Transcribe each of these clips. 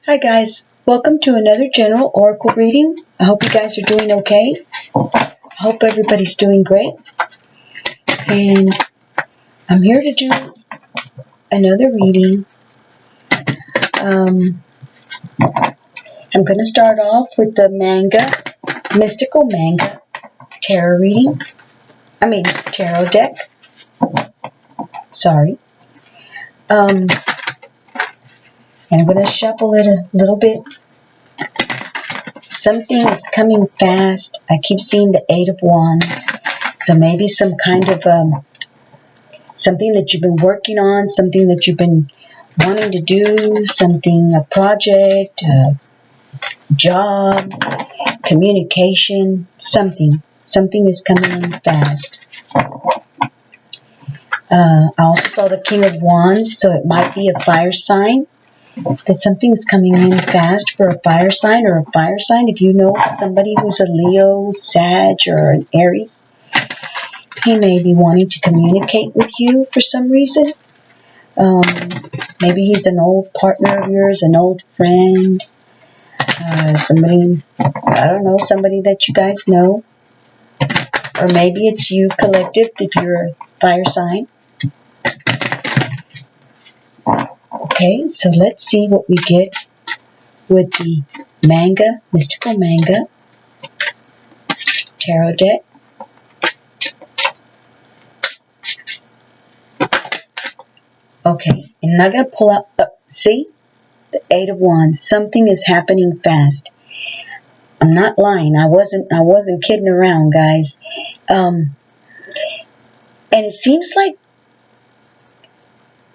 Hi guys, welcome to another general oracle reading. I hope you guys are doing okay. I hope everybody's doing great. And I'm here to do another reading. I'm going to start off with the mystical manga tarot reading. Tarot deck. Sorry. And I'm going to shuffle it a little bit. Something is coming fast. I keep seeing the Eight of Wands. So maybe some kind of something that you've been working on, something that you've been wanting to do, a project, a job, communication, something. Something is coming in fast. I also saw the King of Wands, so it might be a fire sign. That something's coming in fast for a fire sign or a fire sign. If you know somebody who's a Leo, Sag, or an Aries, he may be wanting to communicate with you for some reason. Maybe he's an old partner of yours, an old friend, somebody that you guys know. Or maybe it's you collective if you're a fire sign. Okay, so let's see what we get with the mystical manga tarot deck. Okay, and I'm not going to pull out, see, the Eight of Wands. Something is happening fast. I'm not lying. I wasn't kidding around, guys. And it seems like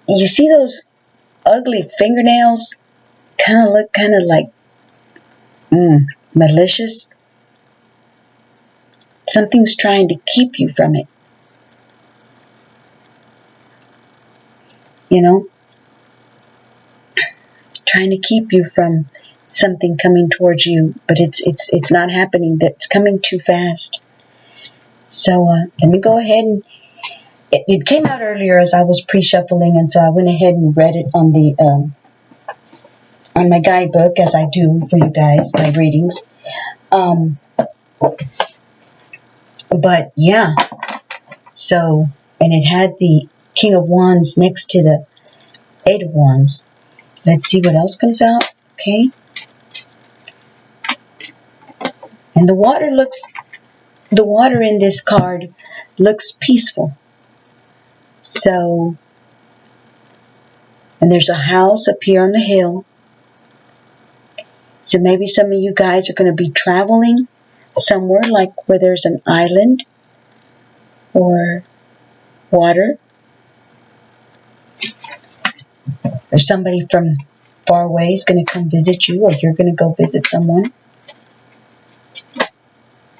you see those ugly fingernails look like malicious. Something's trying to keep you from it. You know? Trying to keep you from something coming towards you, but it's not happening. That's coming too fast. So let me go ahead and it came out earlier as I was pre-shuffling, and so I went ahead and read it on the on my guidebook, as I do for you guys, my readings. But yeah, so, and it had the King of Wands next to the Eight of Wands. Let's see what else comes out. Okay. And the water in this card looks peaceful. So, and there's a house up here on the hill. So maybe some of you guys are going to be traveling somewhere like where there's an island or water. Or somebody from far away is going to come visit you, or you're going to go visit someone.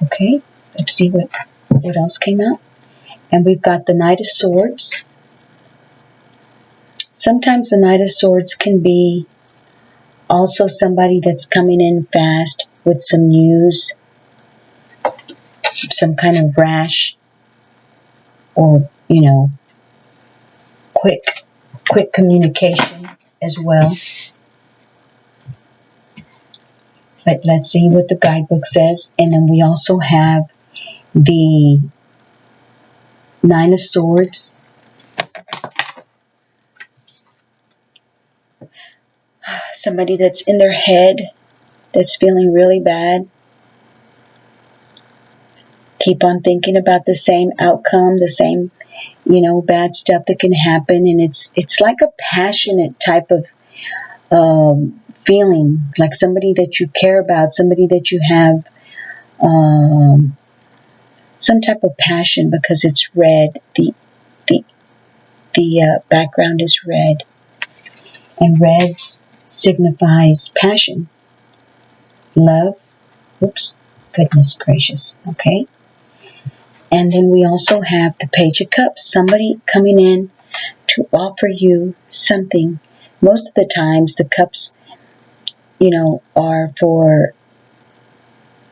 Okay, let's see what else came out. And we've got the Knight of Swords. Sometimes the Knight of Swords can be also somebody that's coming in fast with some news, some kind of rash, or, quick communication as well. But let's see what the guidebook says. And then we also have the Nine of Swords. Somebody that's in their head, that's feeling really bad. Keep on thinking about the same outcome, the same, bad stuff that can happen. And it's like a passionate type of feeling, like somebody that you care about, somebody that you have some type of passion, because it's red. The background is red, and red signifies passion, love. Oops, goodness gracious. Okay. And then we also have the Page of Cups, somebody coming in to offer you something. Most of the times the cups, are for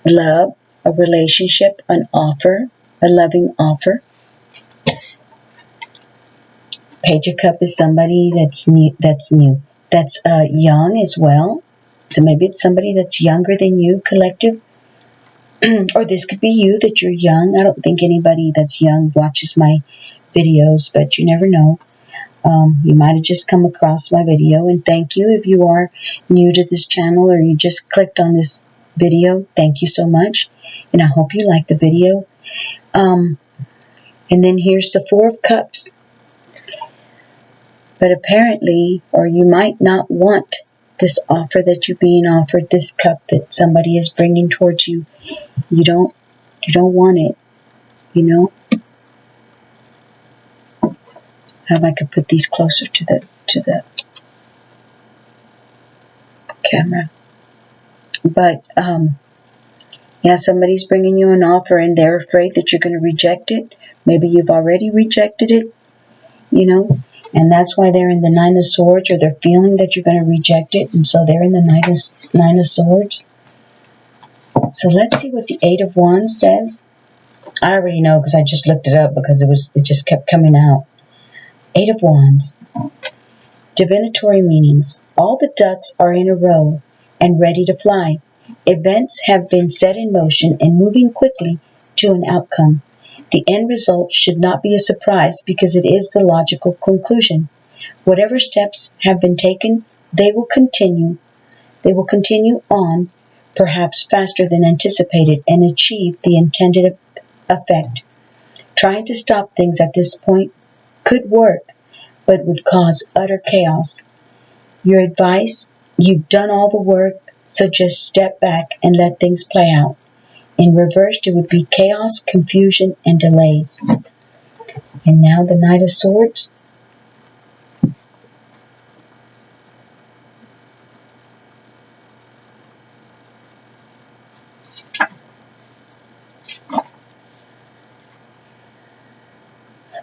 love, a relationship, an offer, a loving offer. Page of Cup is somebody that's young as well. So maybe it's somebody that's younger than you, collective. Or this could be you, that you're young. I don't think anybody that's young watches my videos, but you never know. You might have just come across my video, and thank you if you are new to this channel or you just clicked on this video. Thank you so much, and I hope you like the video. And then here's the Four of Cups. But apparently, or you might not want this offer that you're being offered, this cup that somebody is bringing towards you. You don't want it, you know. How I could put these closer to the camera. But yeah, somebody's bringing you an offer and they're afraid that you're going to reject it. Maybe you've already rejected it, you know, and that's why they're in the Nine of Swords, or they're feeling that you're going to reject it, and so they're in the Nine of Swords. So let's see what the Eight of Wands says. I already know because I just looked it up because it just kept coming out. Eight of Wands. Divinatory meanings. All the ducks are in a row and ready to fly. Events have been set in motion and moving quickly to an outcome. The end result should not be a surprise because it is the logical conclusion. Whatever steps have been taken, they will continue on, perhaps faster than anticipated, and achieve the intended effect. Trying to stop things at this point could work, but would cause utter chaos. Your advice: you've done all the work, so just step back and let things play out. In reversed, it would be chaos, confusion, and delays. And now the Knight of Swords.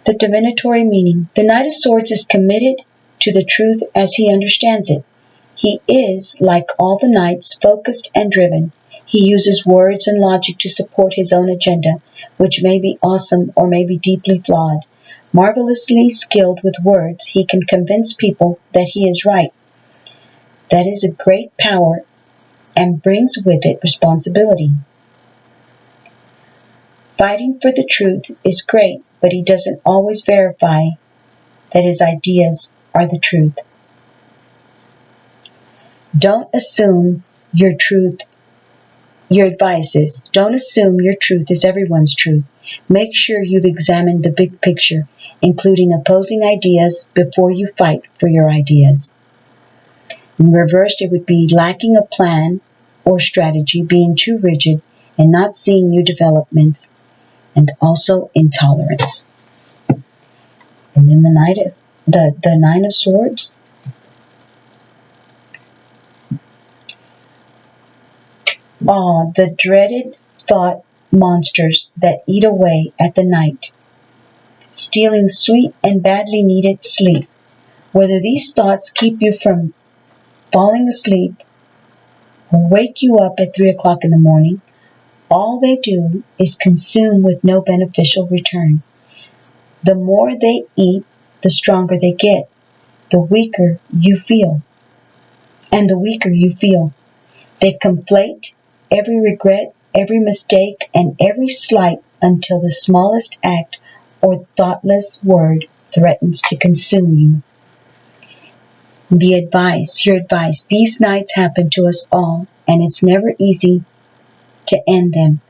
The divinatory meaning. The Knight of Swords is committed to the truth as he understands it. He is, like all the knights, focused and driven. He uses words and logic to support his own agenda, which may be awesome or may be deeply flawed. Marvelously skilled with words, he can convince people that he is right. That is a great power and brings with it responsibility. Fighting for the truth is great, but he doesn't always verify that his ideas are the truth. Don't assume your truth. Your advice is, don't assume your truth is everyone's truth. Make sure you've examined the big picture, including opposing ideas, before you fight for your ideas. In reversed, it would be lacking a plan or strategy, being too rigid, and not seeing new developments, and also intolerance. And then the Nine of Swords. The dreaded thought monsters that eat away at the night, stealing sweet and badly needed sleep. Whether these thoughts keep you from falling asleep or wake you up at 3 o'clock in the morning, all they do is consume with no beneficial return. The more they eat, the stronger they get. The weaker you feel. And the weaker you feel. They conflate every regret, every mistake, and every slight until the smallest act or thoughtless word threatens to consume you. Your advice, these nights happen to us all, and it's never easy to end them.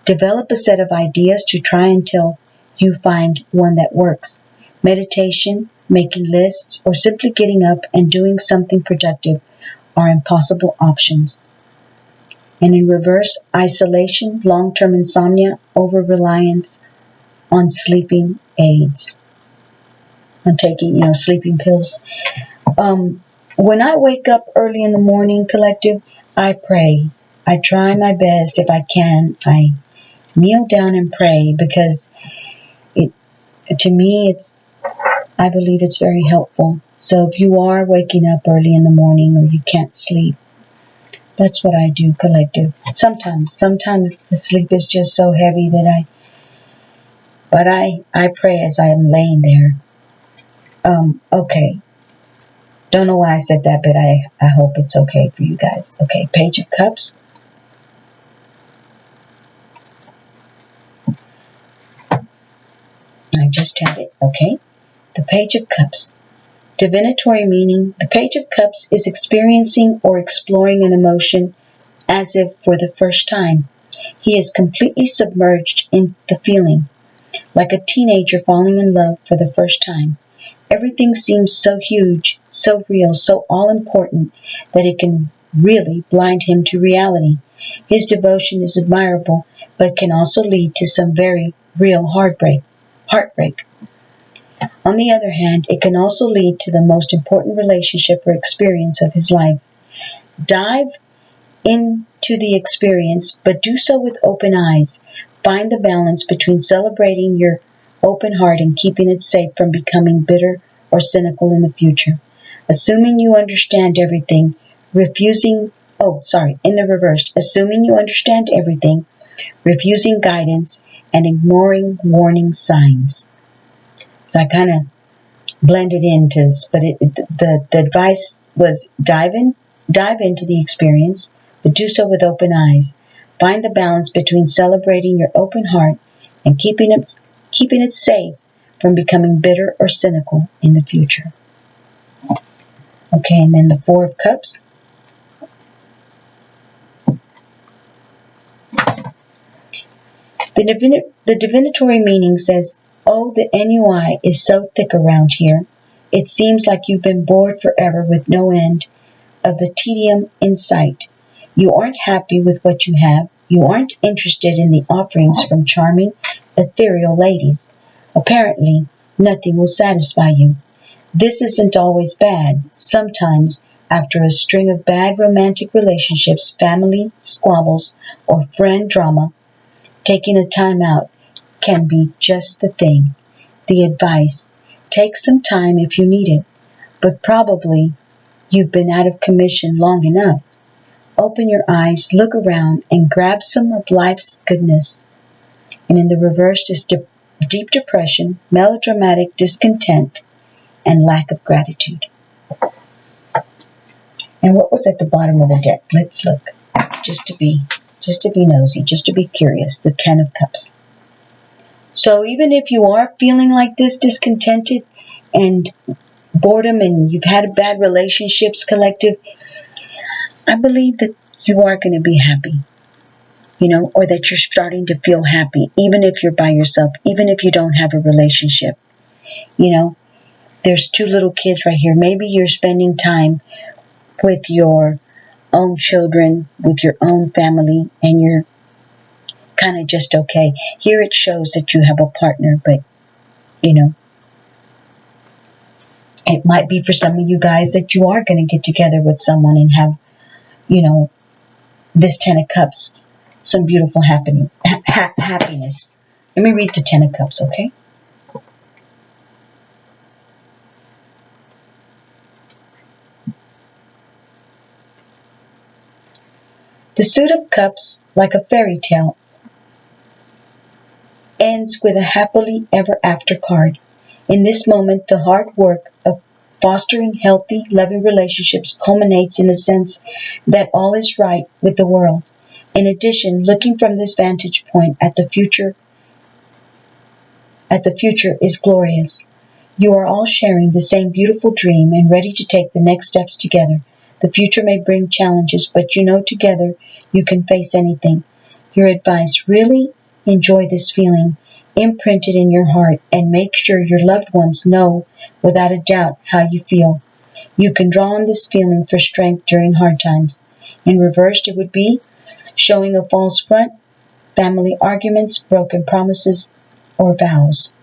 Develop a set of ideas to try until you find one that works. Meditation, making lists, or simply getting up and doing something productive are impossible options. And in reverse, isolation, long-term insomnia, over-reliance on sleeping aids, on taking, sleeping pills. When I wake up early in the morning, collective, I pray. I try my best if I can. I kneel down and pray because to me, I believe it's very helpful. So if you are waking up early in the morning or you can't sleep, that's what I do, collective. Sometimes the sleep is just so heavy that I pray as I am laying there. Okay. Don't know why I said that, but I hope it's okay for you guys. Okay, Page of Cups. I just had it. Okay, the Page of Cups. Divinatory meaning, the Page of Cups is experiencing or exploring an emotion as if for the first time. He is completely submerged in the feeling, like a teenager falling in love for the first time. Everything seems so huge, so real, so all-important that it can really blind him to reality. His devotion is admirable, but can also lead to some very real heartbreak. On the other hand, it can also lead to the most important relationship or experience of his life. Dive into the experience, but do so with open eyes. Find the balance between celebrating your open heart and keeping it safe from becoming bitter or cynical in the future. Assuming you understand everything, in the reverse, assuming you understand everything, refusing guidance, and ignoring warning signs. So I kind of blended into this, but the advice was dive into the experience, but do so with open eyes. Find the balance between celebrating your open heart and keeping it safe from becoming bitter or cynical in the future. Okay, and then the Four of Cups. The divinatory meaning says, "Oh, the NUI is so thick around here. It seems like you've been bored forever with no end of the tedium in sight. You aren't happy with what you have. You aren't interested in the offerings from charming, ethereal ladies. Apparently, nothing will satisfy you. This isn't always bad. Sometimes, after a string of bad romantic relationships, family squabbles, or friend drama, taking a time out can be just the thing." The advice: take some time if you need it, but probably you've been out of commission long enough. Open your eyes, look around, and grab some of life's goodness. And in the reverse is deep depression, melodramatic discontent, and lack of gratitude. And what was at the bottom of the deck? Let's look, just to be nosy, just to be curious. The Ten of Cups. So even if you are feeling like this, discontented and boredom, and you've had bad relationships, collective, I believe that you are going to be happy, or that you're starting to feel happy, even if you're by yourself, even if you don't have a relationship. There's two little kids right here. Maybe you're spending time with your own children, with your own family, and you're kind of just okay. Here it shows that you have a partner, but, it might be for some of you guys that you are going to get together with someone and have, this Ten of Cups, some beautiful happiness. Let me read the Ten of Cups, okay? The Suit of Cups, like a fairy tale, ends with a happily ever after card. In this moment, the hard work of fostering healthy, loving relationships culminates in a sense that all is right with the world. In addition, looking from this vantage point at the future is glorious. You are all sharing the same beautiful dream and ready to take the next steps together. The future may bring challenges, but together you can face anything. Your advice: really enjoy this feeling, imprint it in your heart, and make sure your loved ones know without a doubt how you feel. You can draw on this feeling for strength during hard times. In reverse, it would be showing a false front, family arguments, broken promises, or vows.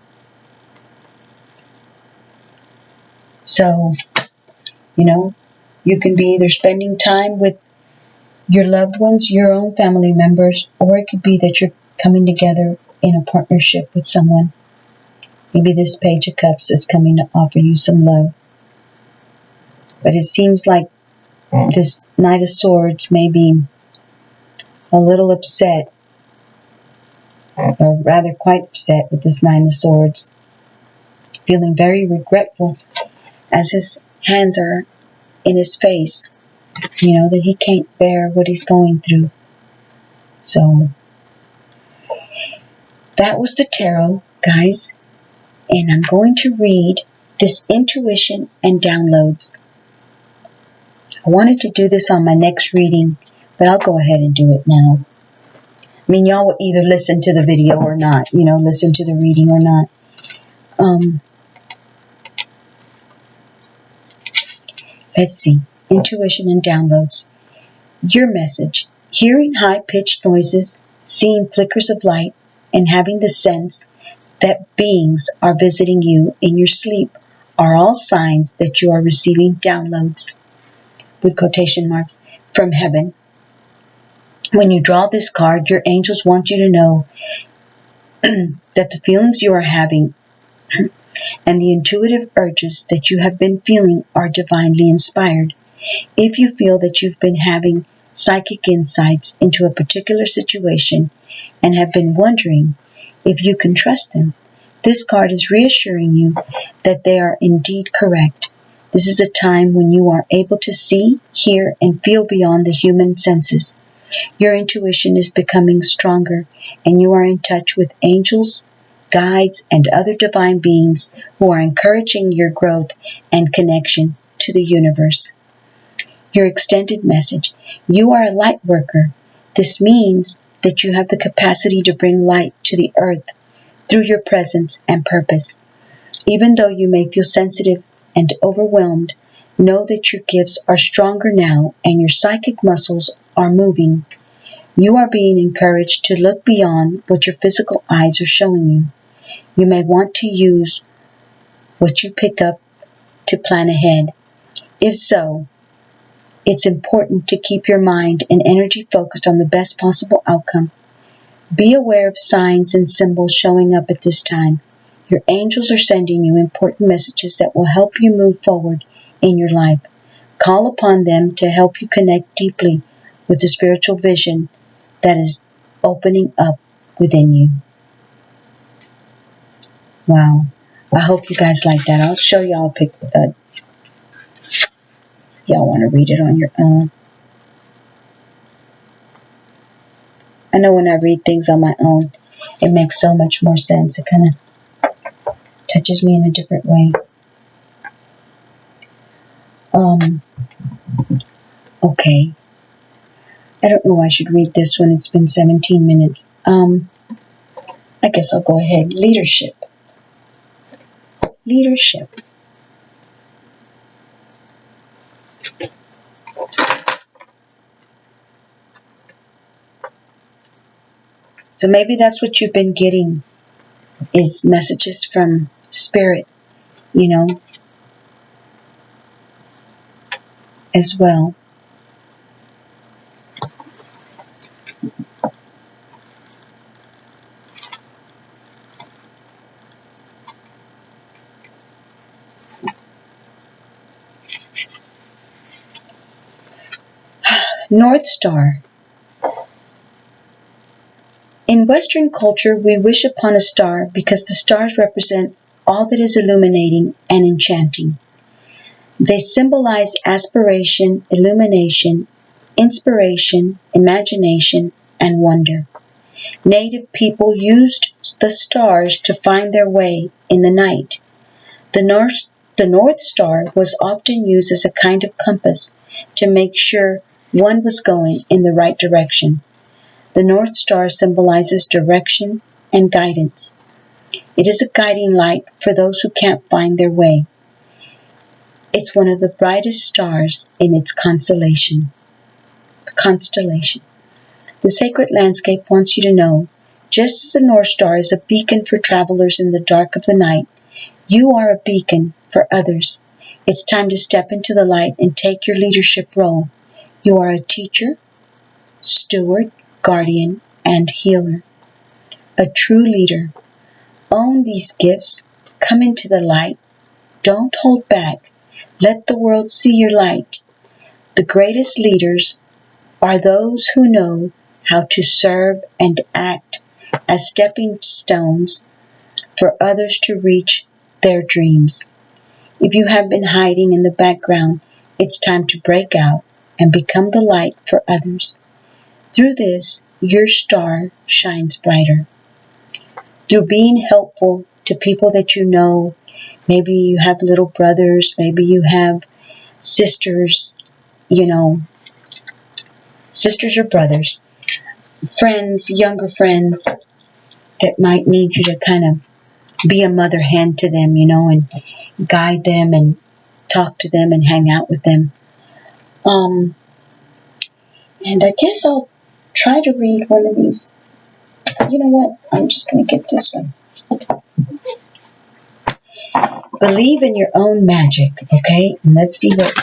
So, you can be either spending time with your loved ones, your own family members, or it could be that you're coming together in a partnership with someone. Maybe this Page of Cups is coming to offer you some love. But it seems like this Knight of Swords may be a little upset, or rather quite upset with this Nine of Swords, feeling very regretful as his hands are in his face, that he can't bear what he's going through. So that was the tarot, guys. And I'm going to read this intuition and downloads. I wanted to do this on my next reading, but I'll go ahead and do it now. I mean, y'all will either listen to the video or not, listen to the reading or not. Let's see. Intuition and downloads. Your message. Hearing high-pitched noises, seeing flickers of light, and having the sense that beings are visiting you in your sleep are all signs that you are receiving downloads, with quotation marks, from heaven. When you draw this card, your angels want you to know that the feelings you are having and the intuitive urges that you have been feeling are divinely inspired. If you feel that you've been having psychic insights into a particular situation and have been wondering if you can trust them, this card is reassuring you that they are indeed correct. This is a time when you are able to see, hear, and feel beyond the human senses. Your intuition is becoming stronger, and you are in touch with angels, guides, and other divine beings who are encouraging your growth and connection to the universe. Your extended message. You are a light worker. This means that you have the capacity to bring light to the earth through your presence and purpose. Even though you may feel sensitive and overwhelmed, know that your gifts are stronger now and your psychic muscles are moving. You are being encouraged to look beyond what your physical eyes are showing you. You may want to use what you pick up to plan ahead. If so, it's important to keep your mind and energy focused on the best possible outcome. Be aware of signs and symbols showing up at this time. Your angels are sending you important messages that will help you move forward in your life. Call upon them to help you connect deeply with the spiritual vision that is opening up within you. Wow. I hope you guys like that. I'll show y'all a picture. So y'all want to read it on your own. I know when I read things on my own, it makes so much more sense. It kind of touches me in a different way. Okay. I don't know why I should read this one. It's been 17 minutes. I guess I'll go ahead. Leadership. Leadership. So maybe that's what you've been getting, is messages from Spirit, as well. North Star. In Western culture, we wish upon a star because the stars represent all that is illuminating and enchanting. They symbolize aspiration, illumination, inspiration, imagination, and wonder. Native people used the stars to find their way in the night. The North Star was often used as a kind of compass to make sure one was going in the right direction. The North Star symbolizes direction and guidance. It is a guiding light for those who can't find their way. It's one of the brightest stars in its constellation. The sacred landscape wants you to know, just as the North Star is a beacon for travelers in the dark of the night, you are a beacon for others. It's time to step into the light and take your leadership role. You are a teacher, steward, guardian, and healer. A true leader. Own these gifts. Come into the light. Don't hold back. Let the world see your light. The greatest leaders are those who know how to serve and act as stepping stones for others to reach their dreams. If you have been hiding in the background, It's time to break out and become the light for others. Through this, your star shines brighter. Through being helpful to people that you know, maybe you have little brothers, maybe you have sisters, sisters or brothers, friends, younger friends that might need you to kind of be a mother hen to them, and guide them and talk to them and hang out with them. And I guess I'll try to read one of these. You know what? I'm just going to get this one. Believe in your own magic, okay? And let's see what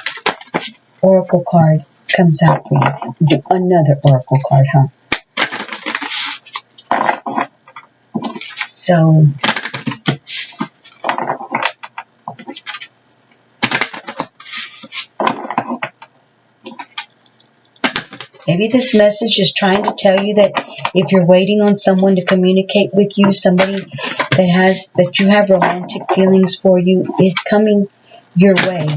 oracle card comes out for you. Another oracle card, huh? So, maybe this message is trying to tell you that if you're waiting on someone to communicate with you, somebody that you have romantic feelings for you is coming your way.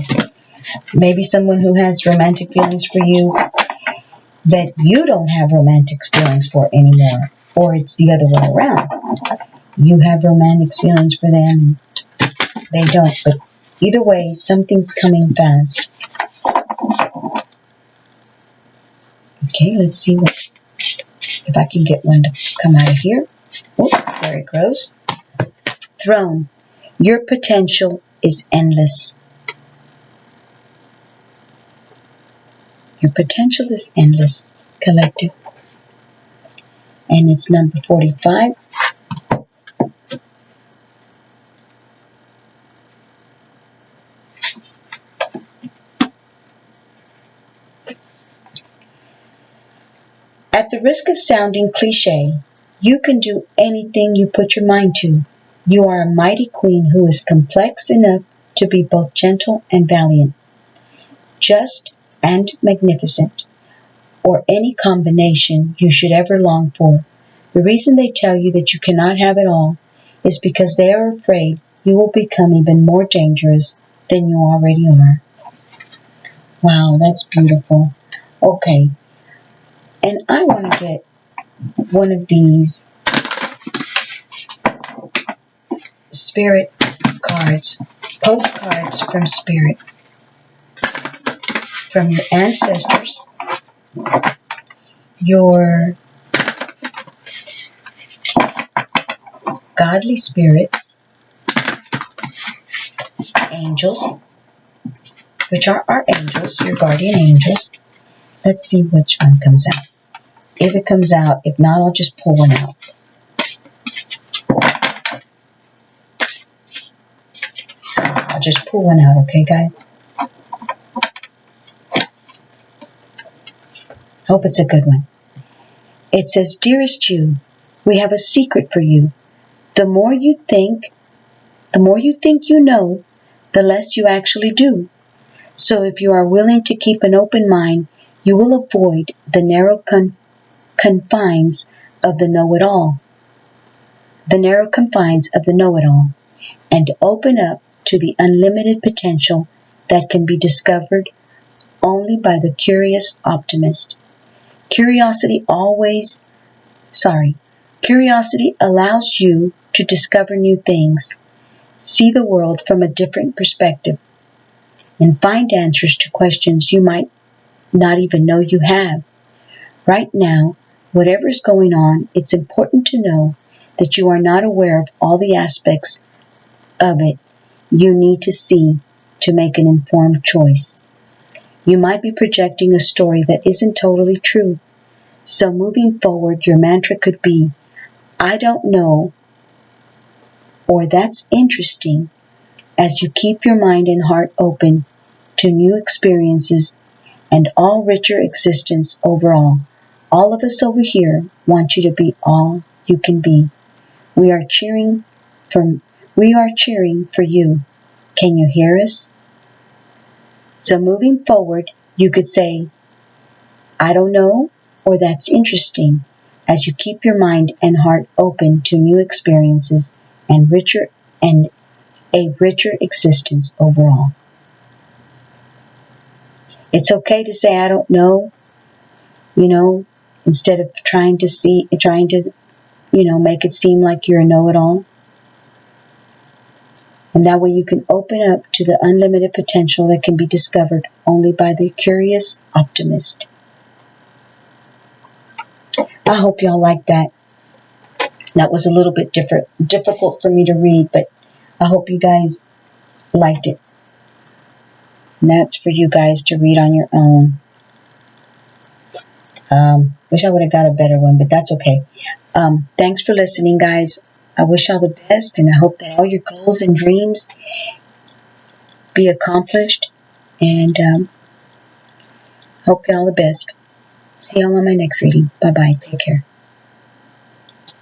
Maybe someone who has romantic feelings for you that you don't have romantic feelings for anymore. Or it's the other way around. You have romantic feelings for them and they don't. But either way, something's coming fast. Okay, let's see if I can get one to come out of here. Oops, there it goes. Throne. Your potential is endless. Your potential is endless, collective. And it's number 45. At the risk of sounding cliche, you can do anything you put your mind to. You are a mighty queen who is complex enough to be both gentle and valiant, just and magnificent, or any combination you should ever long for. The reason they tell you that you cannot have it all is because they are afraid you will become even more dangerous than you already are. Wow, that's beautiful. Okay. And I want to get one of these spirit cards, postcards from spirit, from your ancestors, your godly spirits, angels, which are our angels, your guardian angels. Let's see which one comes out. If it comes out, if not, I'll just pull one out. I'll just pull one out, okay, guys? Hope it's a good one. It says, Dearest you, we have a secret for you. The more you think you know, the less you actually do. So if you are willing to keep an open mind, you will avoid the narrow confines of the know-it-all. The narrow confines of the know-it-all, and open up to the unlimited potential that can be discovered only by the curious optimist. Curiosity allows you to discover new things, see the world from a different perspective, and find answers to questions you might not even know you have. Right now, whatever is going on, it's important to know that you are not aware of all the aspects of it you need to see to make an informed choice. You might be projecting a story that isn't totally true. So moving forward, your mantra could be, I don't know, or that's interesting, as you keep your mind and heart open to new experiences and all richer existence overall. All of us over here want you to be all you can be. We are cheering for you. Can you hear us? So moving forward, you could say, I don't know, or that's interesting, as you keep your mind and heart open to new experiences and a richer existence overall. It's okay to say, I don't know, instead of trying to, make it seem like you're a know-it-all. And that way you can open up to the unlimited potential that can be discovered only by the curious optimist. I hope y'all like that. That was a little bit difficult for me to read, but I hope you guys liked it. And that's for you guys to read on your own. Wish I would have got a better one, but that's okay. Thanks for listening, guys. I wish y'all the best, and I hope that all your goals and dreams be accomplished. And hope y'all the best. See y'all on my next reading. Bye-bye. Take care.